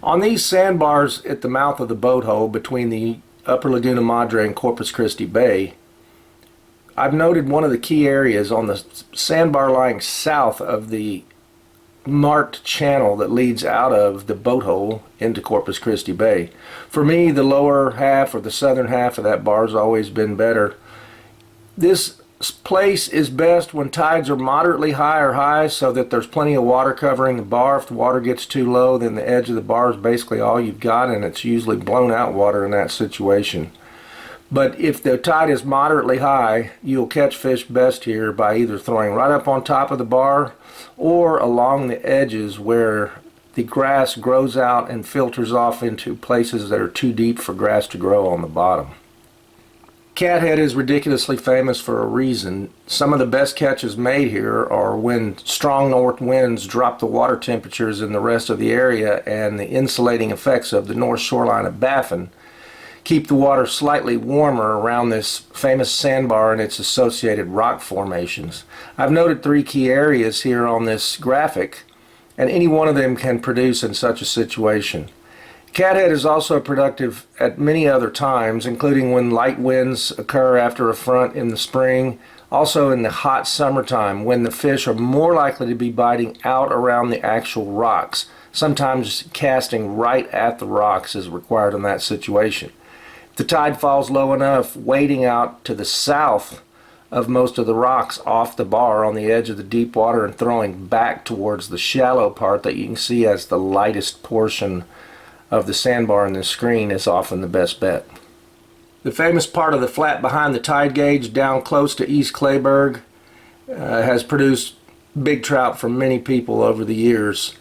On these sandbars at the mouth of the boat hole between the Upper Laguna Madre and Corpus Christi Bay, I've noted one of the key areas on the sandbar lying south of the marked channel that leads out of the boat hole into Corpus Christi Bay. For me, the lower half or the southern half of that bar has always been better. This place is best when tides are moderately high or high, so that there's plenty of water covering the bar. If the water gets too low, then the edge of the bar is basically all you've got, and it's usually blown out water in that situation. But if the tide is moderately high, you'll catch fish best here by either throwing right up on top of the bar or along the edges where the grass grows out and filters off into places that are too deep for grass to grow on the bottom. Cathead is ridiculously famous for a reason. Some of the best catches made here are when strong north winds drop the water temperatures in the rest of the area, and the insulating effects of the north shoreline of Baffin keep the water slightly warmer around this famous sandbar and its associated rock formations. I've noted 3 key areas here on this graphic, and any one of them can produce in such a situation. Cathead is also productive at many other times, including when light winds occur after a front in the spring, also in the hot summertime when the fish are more likely to be biting out around the actual rocks. Sometimes casting right at the rocks is required in that situation. If the tide falls low enough, wading out to the south of most of the rocks off the bar on the edge of the deep water and throwing back towards the shallow part that you can see as the lightest portion of the sandbar in the screen is often the best bet. The famous part of the flat behind the tide gauge down close to East Clayburg has produced big trout for many people over the years.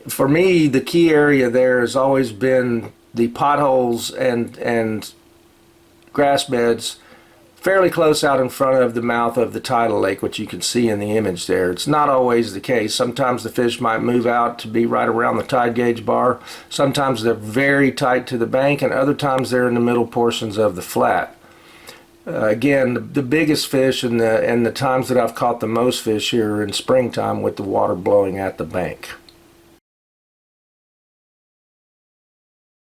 For me, the key area there has always been the potholes and grass beds fairly close out in front of the mouth of the tidal lake, which you can see in the image there. It's not always the case. Sometimes the fish might move out to be right around the tide gauge bar. Sometimes they're very tight to the bank, and other times they're in the middle portions of the flat. Again, the biggest fish and the times that I've caught the most fish here are in springtime with the water blowing at the bank.